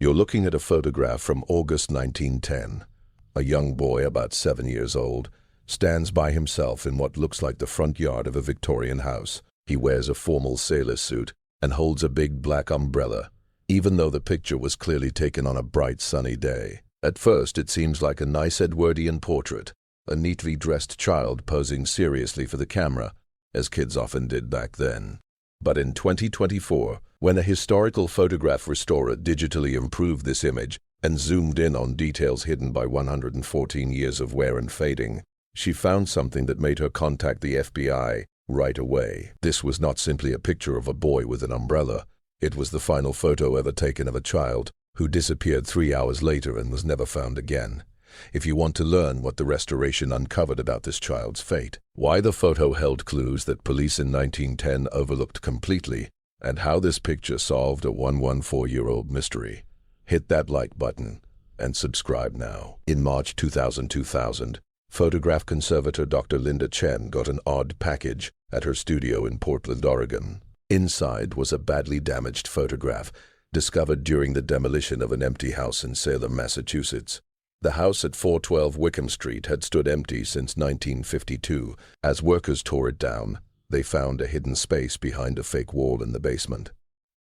You're looking at a photograph from August 1910. A young boy, about 7 years old, stands by himself in what looks like the front yard of a Victorian house. He wears a formal sailor suit and holds a big black umbrella, even though the picture was clearly taken on a bright sunny day. At first, it seems like a nice Edwardian portrait, a neatly dressed child posing seriously for the camera, as kids often did back then. But in 2024, when a historical photograph restorer digitally improved this image and zoomed in on details hidden by 114 years of wear and fading, she found something that made her contact the FBI right away. This was not simply a picture of a boy with an umbrella. It was the final photo ever taken of a child who disappeared 3 hours later and was never found again. If you want to learn what the restoration uncovered about this child's fate, why the photo held clues that police in 1910 overlooked completely, and how this picture solved a 114-year-old mystery, hit that like button and subscribe now. In March 2000, photograph conservator Dr. Linda Chen got an odd package at her studio in Portland, Oregon. Inside was a badly damaged photograph discovered during the demolition of an empty house in Salem, Massachusetts. The house at 412 Wickham Street had stood empty since 1952. As workers tore it down, they found a hidden space behind a fake wall in the basement.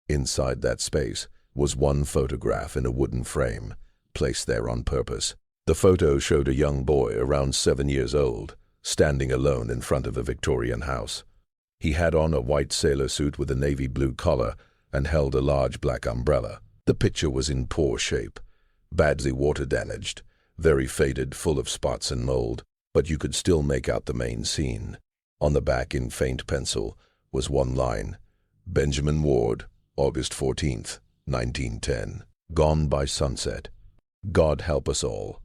Inside that space was one photograph in a wooden frame, placed there on purpose. The photo showed a young boy around 7 years old, standing alone in front of a Victorian house. He had on a white sailor suit with a navy blue collar and held a large black umbrella. The picture was in poor shape, badly water damaged, very faded, full of spots and mold, but you could still make out the main scene. On the back in faint pencil was one line: Benjamin Ward, August 14th, 1910. Gone by sunset. God help us all.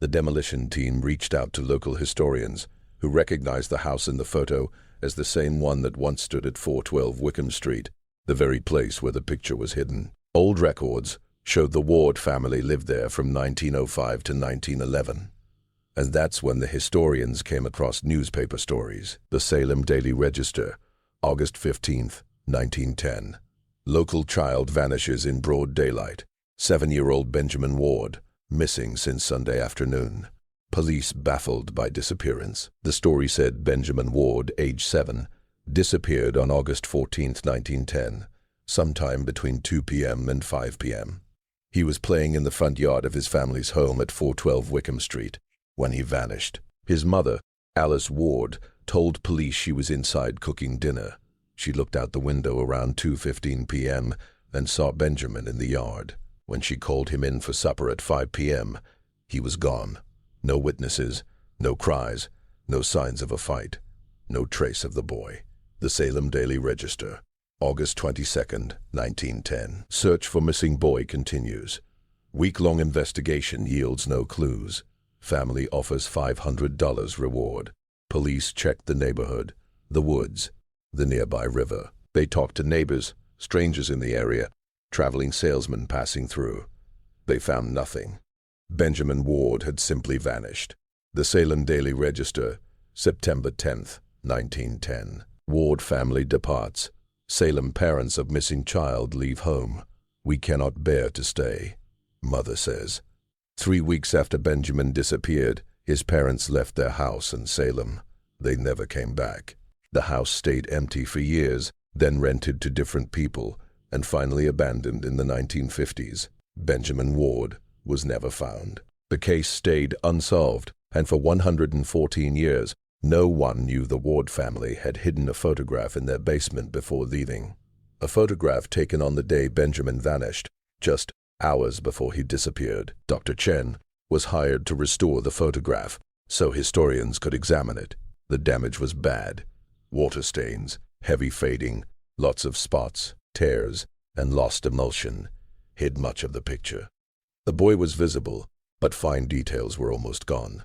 The demolition team reached out to local historians who recognized the house in the photo as the same one that once stood at 412 Wickham Street, the very place where the picture was hidden. Old records showed the Ward family lived there from 1905 to 1911. And that's when the historians came across newspaper stories. The Salem Daily Register, August 15th, 1910. Local child vanishes in broad daylight. 7-year-old Benjamin Ward, missing since Sunday afternoon. Police baffled by disappearance. The story said Benjamin Ward, age 7, disappeared on August 14th, 1910, sometime between 2 p.m. and 5 p.m. He was playing in the front yard of his family's home at 412 Wickham Street when he vanished. His mother, Alice Ward, told police she was inside cooking dinner. She looked out the window around 2:15 p.m. and saw Benjamin in the yard. When she called him in for supper at 5 p.m., he was gone. No witnesses, no cries, no signs of a fight, no trace of the boy. The Salem Daily Register, August 22nd, 1910. Search for missing boy continues. Week-long investigation yields no clues. Family offers $500 reward. Police checked the neighborhood, the woods, the nearby river. They talked to neighbors, strangers in the area, traveling salesmen passing through. They found nothing. Benjamin Ward had simply vanished. The Salem Daily Register, September 10th, 1910. Ward family departs. Salem parents of missing child leave home. We cannot bear to stay, mother says. 3 weeks after Benjamin disappeared, his parents left their house in Salem. They never came back. The house stayed empty for years, then rented to different people, and finally abandoned in the 1950s. Benjamin Ward was never found. The case stayed unsolved, and for 114 years, no one knew the Ward family had hidden a photograph in their basement before leaving. A photograph taken on the day Benjamin vanished, just hours before he disappeared. Dr. Chen was hired to restore the photograph so historians could examine it. The damage was bad. Water stains, heavy fading, lots of spots, tears, and lost emulsion hid much of the picture. The boy was visible, but fine details were almost gone.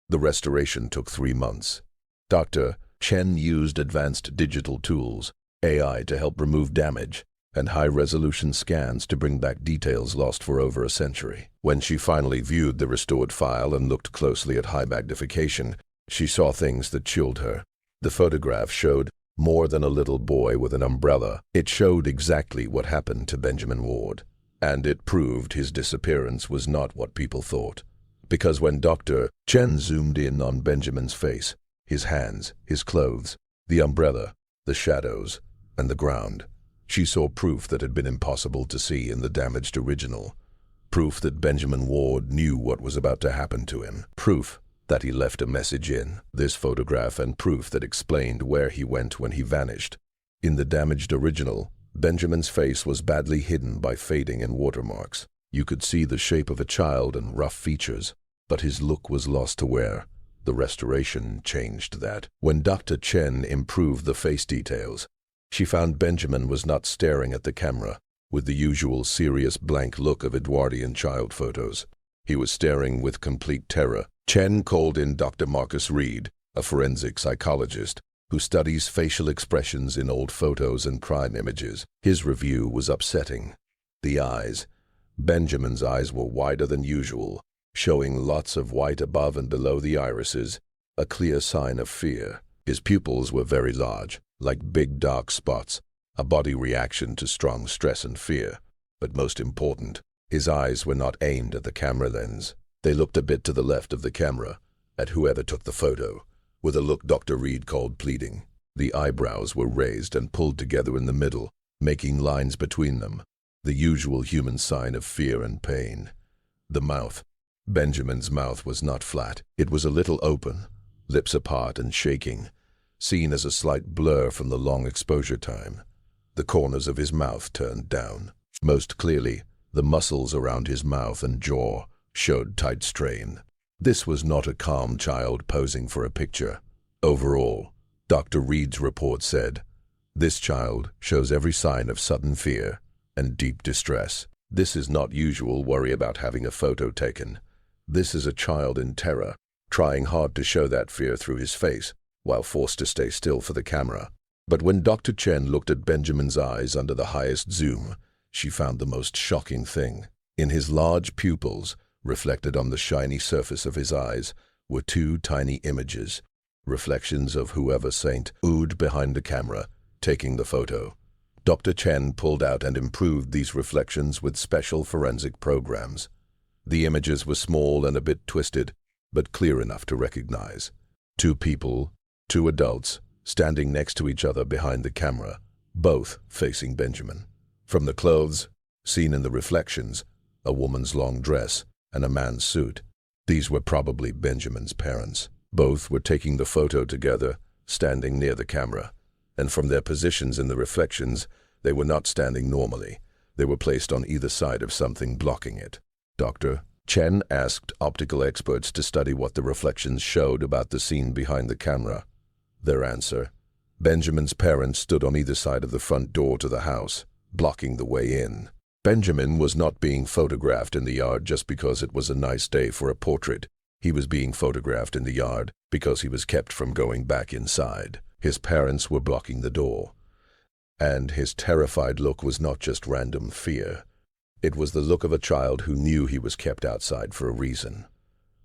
The restoration took 3 months. Dr. Chen used advanced digital tools, AI, to help remove damage, and high-resolution scans to bring back details lost for over a century. When she finally viewed the restored file and looked closely at high magnification, she saw things that chilled her. The photograph showed more than a little boy with an umbrella. It showed exactly what happened to Benjamin Ward. And it proved his disappearance was not what people thought. Because when Dr. Chen zoomed in on Benjamin's face, his hands, his clothes, the umbrella, the shadows, and the ground, she saw proof that had been impossible to see in the damaged original. Proof that Benjamin Ward knew what was about to happen to him. Proof that he left a message in this photograph, and proof that explained where he went when he vanished. In the damaged original, Benjamin's face was badly hidden by fading and watermarks. You could see the shape of a child and rough features, but his look was lost to wear. The restoration changed that. When Dr. Chen improved the face details, she found Benjamin was not staring at the camera with the usual serious blank look of Edwardian child photos. He was staring with complete terror. Chen called in Dr. Marcus Reed, a forensic psychologist who studies facial expressions in old photos and crime images. His review was upsetting. The eyes. Benjamin's eyes were wider than usual, showing lots of white above and below the irises, a clear sign of fear. His pupils were very large, like big dark spots, a body reaction to strong stress and fear. But most important, his eyes were not aimed at the camera lens. They looked a bit to the left of the camera, at whoever took the photo, with a look Dr. Reed called pleading. The eyebrows were raised and pulled together in the middle, making lines between them, the usual human sign of fear and pain. The mouth. Benjamin's mouth was not flat. It was a little open, lips apart and shaking, seen as a slight blur from the long exposure time. The corners of his mouth turned down. Most clearly, the muscles around his mouth and jaw showed tight strain. This was not a calm child posing for a picture. Overall, Dr. Reed's report said, this child shows every sign of sudden fear and deep distress. This is not usual worry about having a photo taken. This is a child in terror, trying hard to show that fear through his face, while forced to stay still for the camera. But when Dr. Chen looked at Benjamin's eyes under the highest zoom, she found the most shocking thing. In his large pupils, reflected on the shiny surface of his eyes, were two tiny images, reflections of whoever saint oohed behind the camera, taking the photo. Dr. Chen pulled out and improved these reflections with special forensic programs. The images were small and a bit twisted, but clear enough to recognize. Two people, two adults, standing next to each other behind the camera, both facing Benjamin. From the clothes, seen in the reflections, a woman's long dress and a man's suit. These were probably Benjamin's parents. Both were taking the photo together, standing near the camera. And from their positions in the reflections, they were not standing normally. They were placed on either side of something blocking it. Dr. Chen asked optical experts to study what the reflections showed about the scene behind the camera. Their answer: Benjamin's parents stood on either side of the front door to the house, blocking the way in. Benjamin was not being photographed in the yard just because it was a nice day for a portrait. He was being photographed in the yard because he was kept from going back inside. His parents were blocking the door. And his terrified look was not just random fear. It was the look of a child who knew he was kept outside for a reason.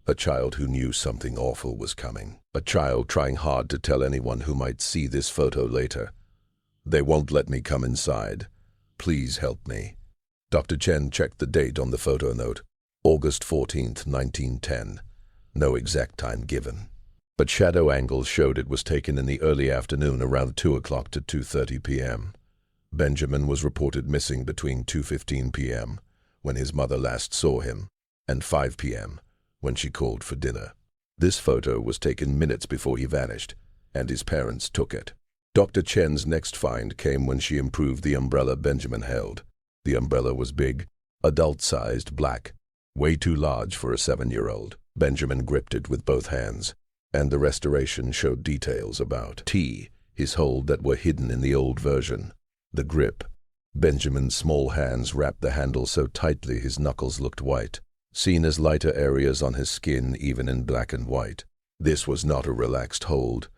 A child who knew something awful was coming. A child trying hard to tell anyone who might see this photo later, "They won't let me come inside. Please help me." Dr. Chen checked the date on the photo note, August 14th, 1910. No exact time given. But shadow angles showed it was taken in the early afternoon around 2 o'clock to 2:30 p.m. Benjamin was reported missing between 2:15 p.m., when his mother last saw him, and 5 p.m., when she called for dinner. This photo was taken minutes before he vanished, and his parents took it. Dr. Chen's next find came when she improved the umbrella Benjamin held. The umbrella was big, adult-sized, black, way too large for a 7-year-old. Benjamin gripped it with both hands, and the restoration showed details about his hold that were hidden in the old version. The grip. Benjamin's small hands wrapped the handle so tightly his knuckles looked white, seen as lighter areas on his skin even in black and white. This was not a relaxed hold.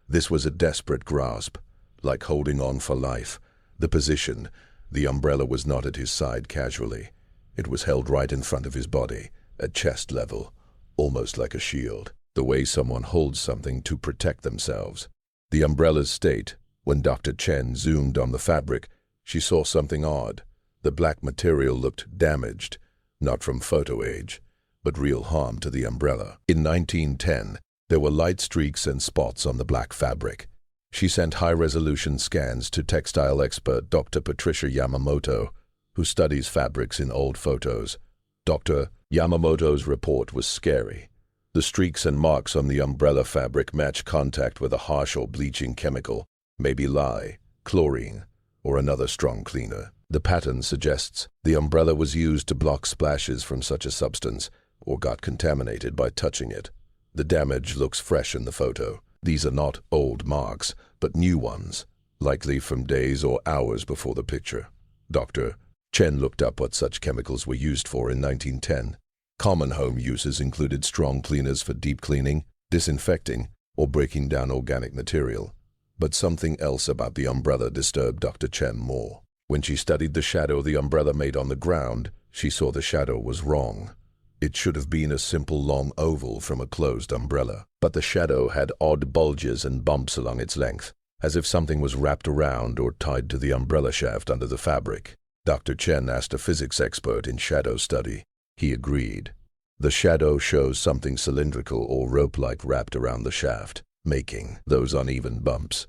This was a desperate grasp, like holding on for life. The position. The umbrella was not at his side casually. It was held right in front of his body, at chest level, almost like a shield. The way someone holds something to protect themselves. The umbrella's state. When Dr. Chen zoomed on the fabric, she saw something odd. The black material looked damaged, not from photo age, but real harm to the umbrella. In 1910, there were light streaks and spots on the black fabric. She sent high-resolution scans to textile expert Dr. Patricia Yamamoto, who studies fabrics in old photos. Dr. Yamamoto's report was scary. The streaks and marks on the umbrella fabric match contact with a harsh or bleaching chemical, maybe lye, chlorine, or another strong cleaner. The pattern suggests the umbrella was used to block splashes from such a substance or got contaminated by touching it. The damage looks fresh in the photo. These are not old marks, but new ones, likely from days or hours before the picture. Dr. Chen looked up what such chemicals were used for in 1910. Common home uses included strong cleaners for deep cleaning, disinfecting, or breaking down organic material. But something else about the umbrella disturbed Dr. Chen more. When she studied the shadow the umbrella made on the ground, she saw the shadow was wrong. It should have been a simple long oval from a closed umbrella, but the shadow had odd bulges and bumps along its length, as if something was wrapped around or tied to the umbrella shaft under the fabric. Dr. Chen asked a physics expert in shadow study. He agreed. The shadow shows something cylindrical or rope-like wrapped around the shaft, making those uneven bumps.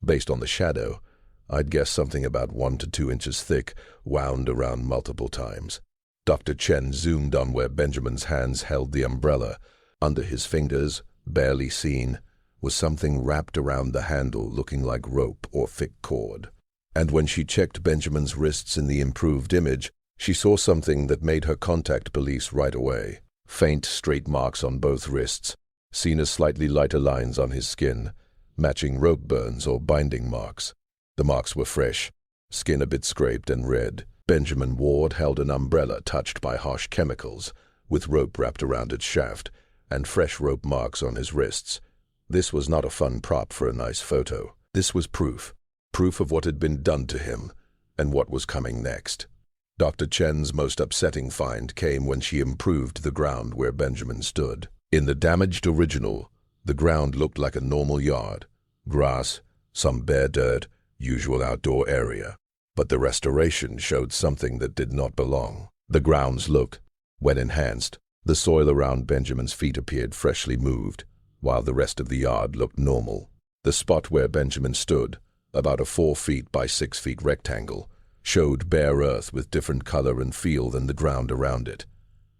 Based on the shadow, I'd guess something about 1 to 2 inches thick, wound around multiple times. Dr. Chen zoomed on where Benjamin's hands held the umbrella. Under his fingers, barely seen, was something wrapped around the handle looking like rope or thick cord. And when she checked Benjamin's wrists in the improved image, she saw something that made her contact police right away. Faint, straight marks on both wrists, seen as slightly lighter lines on his skin, matching rope burns or binding marks. The marks were fresh, skin a bit scraped and red. Benjamin Ward held an umbrella touched by harsh chemicals, with rope wrapped around its shaft, and fresh rope marks on his wrists. This was not a fun prop for a nice photo. This was proof of what had been done to him, and what was coming next. Dr. Chen's most upsetting find came when she improved the ground where Benjamin stood. In the damaged original, the ground looked like a normal yard. Grass, some bare dirt, usual outdoor area. But the restoration showed something that did not belong. The grounds looked, when enhanced, the soil around Benjamin's feet appeared freshly moved, while the rest of the yard looked normal. The spot where Benjamin stood, about a 4 feet by 6 feet rectangle, showed bare earth with different color and feel than the ground around it.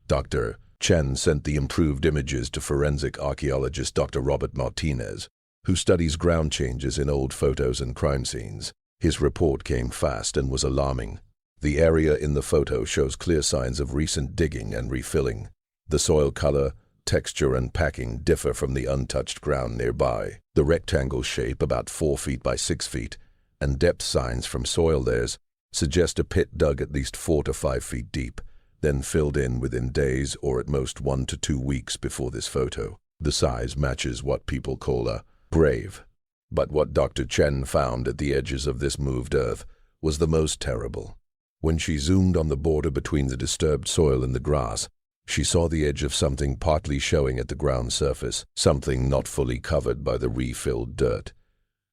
Dr. Chen sent the improved images to forensic archaeologist Dr. Robert Martinez, who studies ground changes in old photos and crime scenes. His report came fast and was alarming. The area in the photo shows clear signs of recent digging and refilling. The soil color, texture, and packing differ from the untouched ground nearby. The rectangle shape, about 4 feet by 6 feet, and depth signs from soil layers suggest a pit dug at least 4 to 5 feet deep, then filled in within days or at most 1 to 2 weeks before this photo. The size matches what people call a grave. But what Dr. Chen found at the edges of this moved earth was the most terrible. When she zoomed on the border between the disturbed soil and the grass, she saw the edge of something partly showing at the ground surface, something not fully covered by the refilled dirt,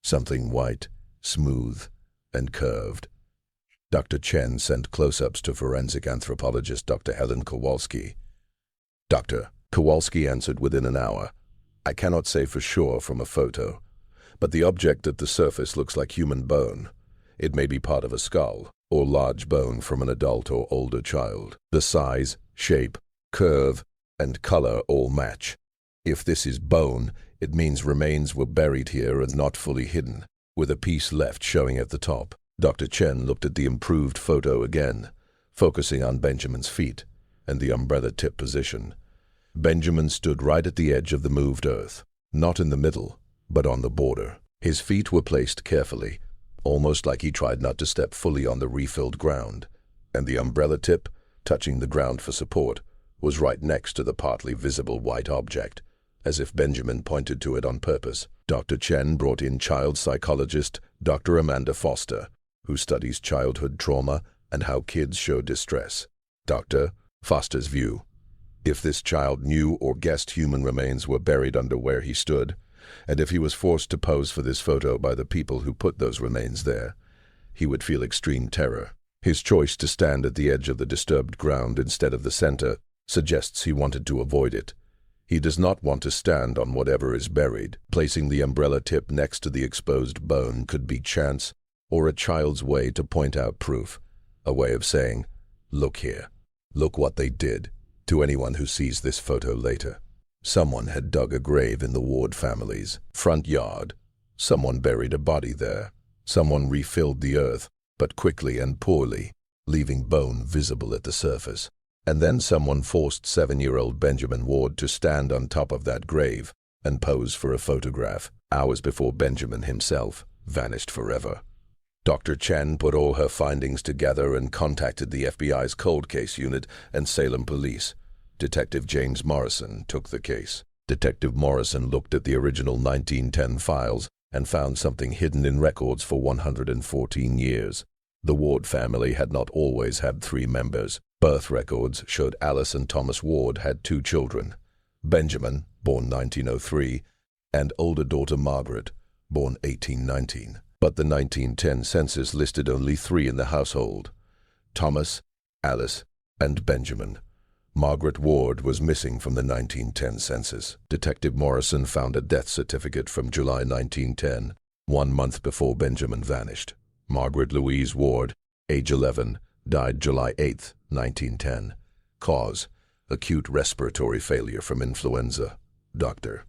something white, smooth, and curved. Dr. Chen sent close-ups to forensic anthropologist Dr. Helen Kowalski. Dr. Kowalski answered within an hour. I cannot say for sure from a photo, but the object at the surface looks like human bone. It may be part of a skull, or large bone from an adult or older child. The size, shape, curve, and color all match. If this is bone, it means remains were buried here and not fully hidden, with a piece left showing at the top. Dr. Chen looked at the improved photo again, focusing on Benjamin's feet and the umbrella tip position. Benjamin stood right at the edge of the moved earth, not in the middle, but on the border. His feet were placed carefully, almost like he tried not to step fully on the refilled ground, and the umbrella tip, touching the ground for support, was right next to the partly visible white object, as if Benjamin pointed to it on purpose. Dr. Chen brought in child psychologist Dr. Amanda Foster, who studies childhood trauma and how kids show distress. Dr. Foster's view: if this child knew or guessed human remains were buried under where he stood, and if he was forced to pose for this photo by the people who put those remains there, he would feel extreme terror. His choice to stand at the edge of the disturbed ground instead of the center suggests he wanted to avoid it. He does not want to stand on whatever is buried. Placing the umbrella tip next to the exposed bone could be chance or a child's way to point out proof, a way of saying, "Look here. Look what they did," to anyone who sees this photo later. Someone had dug a grave in the Ward family's front yard. Someone buried a body there. Someone refilled the earth, but quickly and poorly, leaving bone visible at the surface. And then someone forced 7-year-old Benjamin Ward to stand on top of that grave and pose for a photograph, hours before Benjamin himself vanished forever. Dr. Chen put all her findings together and contacted the FBI's cold case unit and Salem police. Detective James Morrison took the case. Detective Morrison looked at the original 1910 files and found something hidden in records for 114 years. The Ward family had not always had 3 members. Birth records showed Alice and Thomas Ward had 2 children, Benjamin, born 1903, and older daughter Margaret, born 1819. But the 1910 census listed only 3 in the household: Thomas, Alice, and Benjamin. Margaret Ward was missing from the 1910 census. Detective Morrison found a death certificate from July 1910, 1 month before Benjamin vanished. Margaret Louise Ward, age 11, died July 8, 1910. Cause: acute respiratory failure from influenza. Dr.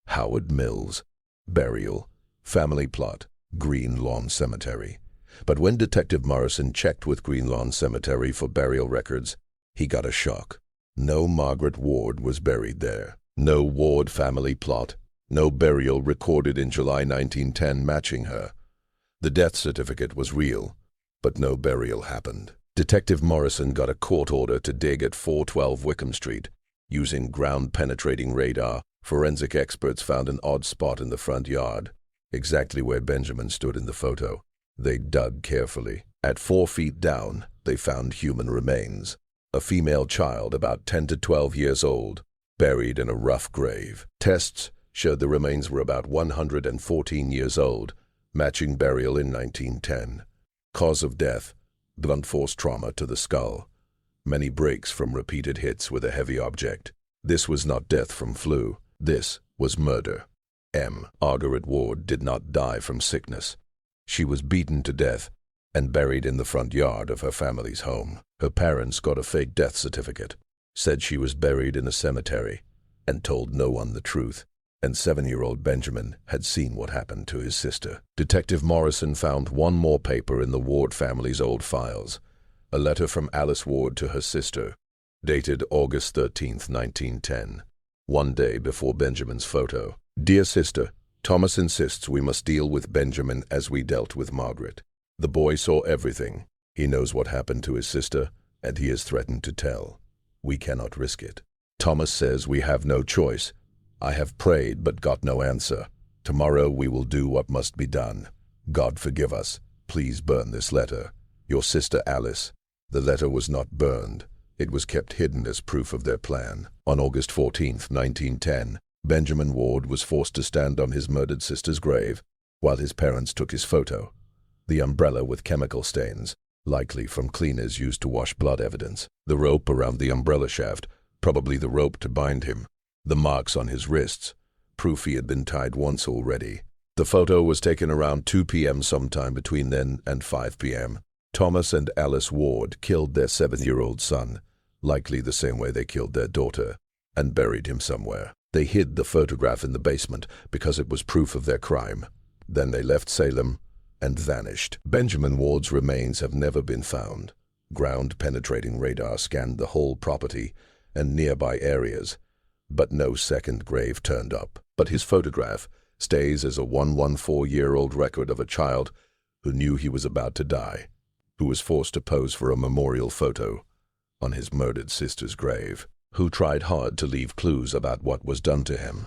Howard Mills. Burial: family plot, Green Lawn Cemetery. But when Detective Morrison checked with Green Lawn Cemetery for burial records, he got a shock. No Margaret Ward was buried there. No Ward family plot. No burial recorded in July 1910 matching her. The death certificate was real, but no burial happened. Detective Morrison got a court order to dig at 412 Wickham Street. Using ground-penetrating radar, forensic experts found an odd spot in the front yard, exactly where Benjamin stood in the photo. They dug carefully. At 4 feet down, they found human remains. A female child about 10 to 12 years old, buried in a rough grave. Tests showed the remains were about 114 years old, matching burial in 1910. Cause of death: blunt force trauma to the skull. Many breaks from repeated hits with a heavy object. This was not death from flu. This was murder. Margaret Ward did not die from sickness. She was beaten to death and buried in the front yard of her family's home. Her parents got a fake death certificate, said she was buried in a cemetery, and told no one the truth. And 7-year-old Benjamin had seen what happened to his sister. Detective Morrison found one more paper in the Ward family's old files, a letter from Alice Ward to her sister, dated August 13, 1910, 1 day before Benjamin's photo. "Dear sister, Thomas insists we must deal with Benjamin as we dealt with Margaret. The boy saw everything. He knows what happened to his sister, and he has threatened to tell. We cannot risk it. Thomas says we have no choice. I have prayed but got no answer. Tomorrow we will do what must be done. God forgive us. Please burn this letter. Your sister Alice." The letter was not burned. It was kept hidden as proof of their plan. On August 14, 1910, Benjamin Ward was forced to stand on his murdered sister's grave while his parents took his photo. The umbrella with chemical stains, likely from cleaners used to wash blood evidence. The rope around the umbrella shaft, probably the rope to bind him. The marks on his wrists, proof he had been tied once already. The photo was taken around 2 p.m. sometime between then and 5 p.m. Thomas and Alice Ward killed their 7-year-old son, likely the same way they killed their daughter, and buried him somewhere. They hid the photograph in the basement because it was proof of their crime. Then they left Salem and vanished. Benjamin Ward's remains have never been found. Ground-penetrating radar scanned the whole property and nearby areas, but no second grave turned up. But his photograph stays as a 114-year-old record of a child who knew he was about to die, who was forced to pose for a memorial photo on his murdered sister's grave, who tried hard to leave clues about what was done to him,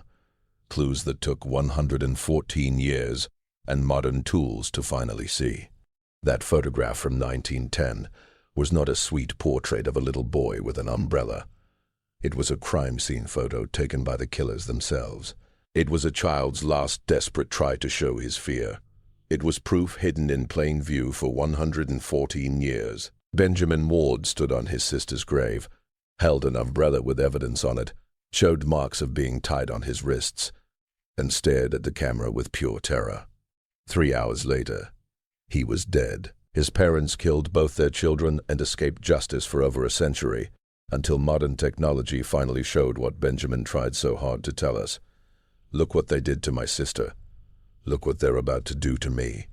clues that took 114 years and modern tools to finally see. That photograph from 1910 was not a sweet portrait of a little boy with an umbrella. It was a crime scene photo taken by the killers themselves. It was a child's last desperate try to show his fear. It was proof hidden in plain view for 114 years. Benjamin Ward stood on his sister's grave, held an umbrella with evidence on it, showed marks of being tied on his wrists, and stared at the camera with pure terror. 3 hours later, he was dead. His parents killed both their children and escaped justice for over a century, until modern technology finally showed what Benjamin tried so hard to tell us. Look what they did to my sister. Look what they're about to do to me.